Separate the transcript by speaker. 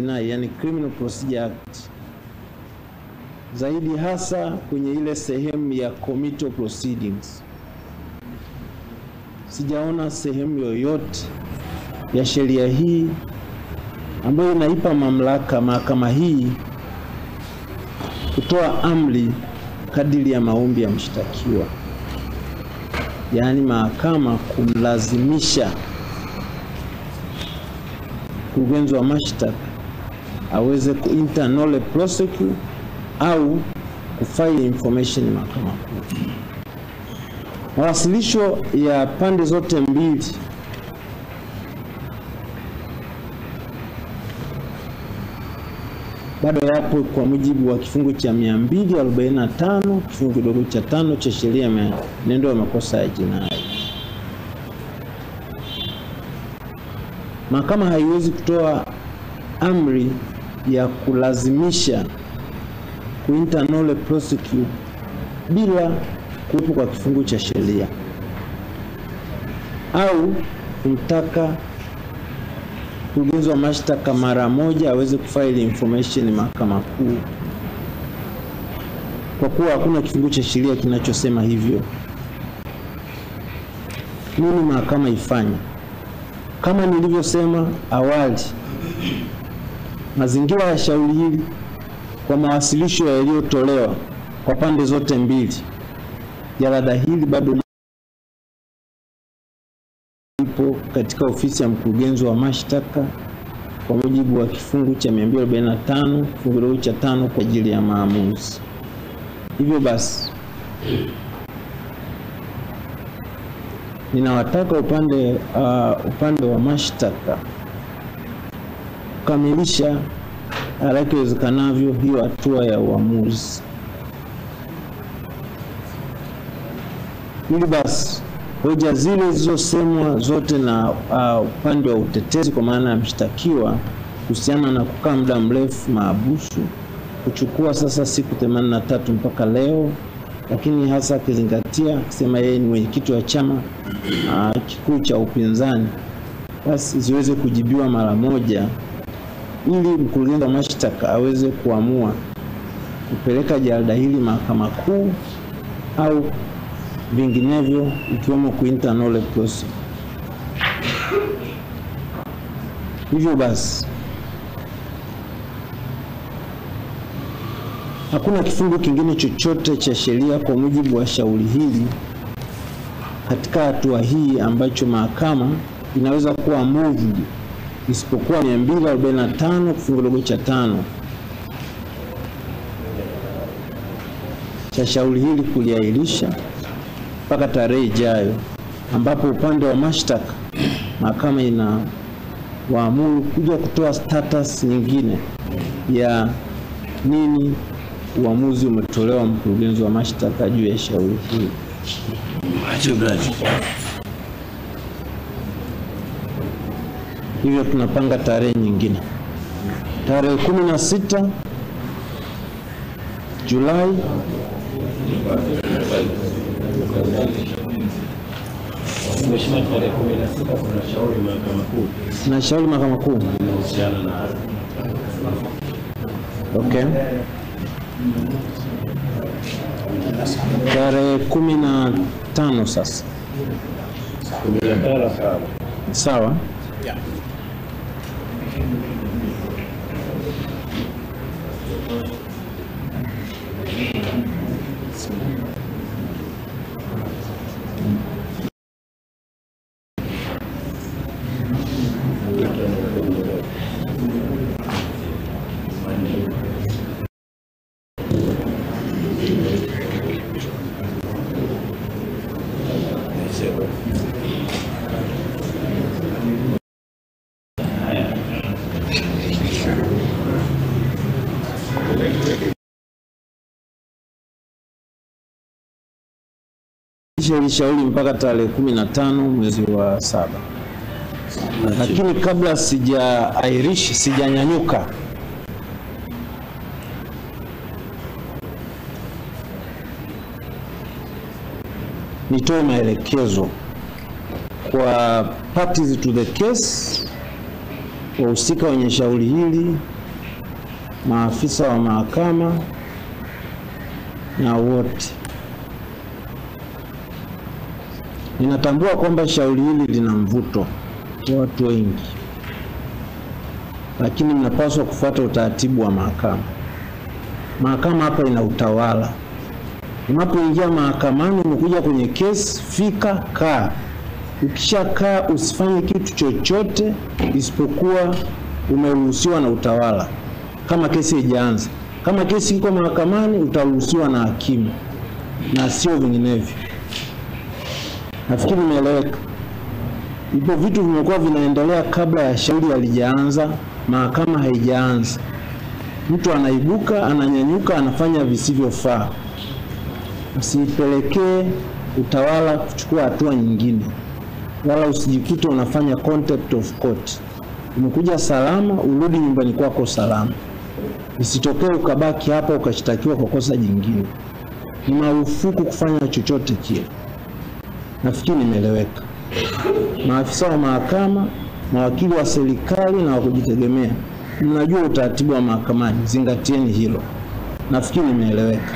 Speaker 1: yani Criminal Procedure Act, zaidi hasa kwenye ile sehemu ya committal proceedings. Sijaona sehemu yoyote ya sheria hii ambayo inaipa mamlaka mahakama hii kutoa amri kadiri ya maombi ya mshtakiwa, yaani mahakama kumlazimisha mkurugenzi wa mashtaka aweze internally prosecute au kufile information mahakama kuu. Mawasilisho ya pande zote mbili bado yapo kwa mujibu wa kifungu cha 245 kifungu kidogo cha 5 cha sheria ya mwenendo wa makosa ya jinai. Mahakama haiwezi kutoa amri ya kulazimisha internally prosecute bila kuwepo kwa kifungu cha sheria au kumtaka mkurugenzi wa mashtaka mara moja aweze kufile information mahakama kuu, kwa kuwa hakuna kifungu cha sheria kinachosema hivyo. Nini mahakama ifanye? Kama nilivyosema awali, mazingira ya shauri hili kwa mawasilisho yaliyotolewa kwa pande zote mbili, jalada hili bado lipo katika ofisi ya mkurugenzi wa mashtaka kwa mujibu wa kifungu cha 245 kifungu cha 5 kwa ajili ya maamuzi. Hivyo basi ninawataka upande wa mashtaka kukamilisha haraka iwezekanavyo hiyo hatua ya uamuzi, ili basi hoja zile zilizosemwa zote na upande wa utetezi kwa maana ya mshtakiwa kuhusiana na kukaa muda mrefu mahabusu kuchukua sasa siku 83 mpaka leo, lakini hasa akizingatia kusema yeye ni mwenyekiti wa chama kikuu cha upinzani, basi ziweze kujibiwa mara moja, ili mkurugenzi wa mashtaka aweze kuamua kupeleka jalada hili mahakama kuu au vinginevyo, ikiwemo kuinternally prosecute. Hivyo basi hakuna kifungu kingine chochote cha sheria kwa mujibu wa shauri hili katika hatua hii ambacho mahakama inaweza kuwa moved isipokuwa 245 kifungu kidogo cha 5 cha shauri hili kuliahirisha mpaka tarehe ijayo, ambapo upande wa mashtaka mahakama ina waamuru kuja kutoa status nyingine ya nini uamuzi umetolewa mkurugenzi wa mashtaka juu ya shauri hili. Hivyo tunapanga tarehe nyingine, tarehe 16 Julai na shauri mahakama kuu. Okay. Tarehe 15 sasa. Sawa? Yeah. Shauri mpaka tarehe 15 mwezi wa 7. Lakini kabla sijanyanyuka, nitoe maelekezo kwa parties to the case wahusika wenye shauri hili, maafisa wa mahakama na wote. Ninatambua kwamba shauri hili lina mvuto kwa watu wengi, lakini mnapaswa kufuata utaratibu wa mahakama. Mahakama hapa ina utawala. Unapoingia mahakamani, umekuja kwenye kesi, fika, kaa. Ukishakaa usifanye kitu chochote isipokuwa umeruhusiwa na utawala. Kama kesi haijaanza, kama kesi iko mahakamani, utaruhusiwa na hakimu na sio vinginevyo. Nafikiri nimeeleweka. Ipo vitu vimekuwa vinaendelea kabla ya shauri halijaanza, mahakama haijaanza. Mtu anaibuka, ananyanyuka, anafanya visivyofaa. Usipelekee utawala kuchukua hatua nyingine, wala usijikute unafanya contempt of court. Umekuja salama, urudi nyumbani kwako salama. Isitokee ukabaki hapa ukashtakiwa kwa kosa jingine. Ni marufuku kufanya chochote kile. Nafikiri nimeeleweka. Maafisa wa mahakama, mawakili wa serikali na wa kujitegemea, mnajua utaratibu wa mahakamani, zingatieni hilo. Nafikiri nimeeleweka.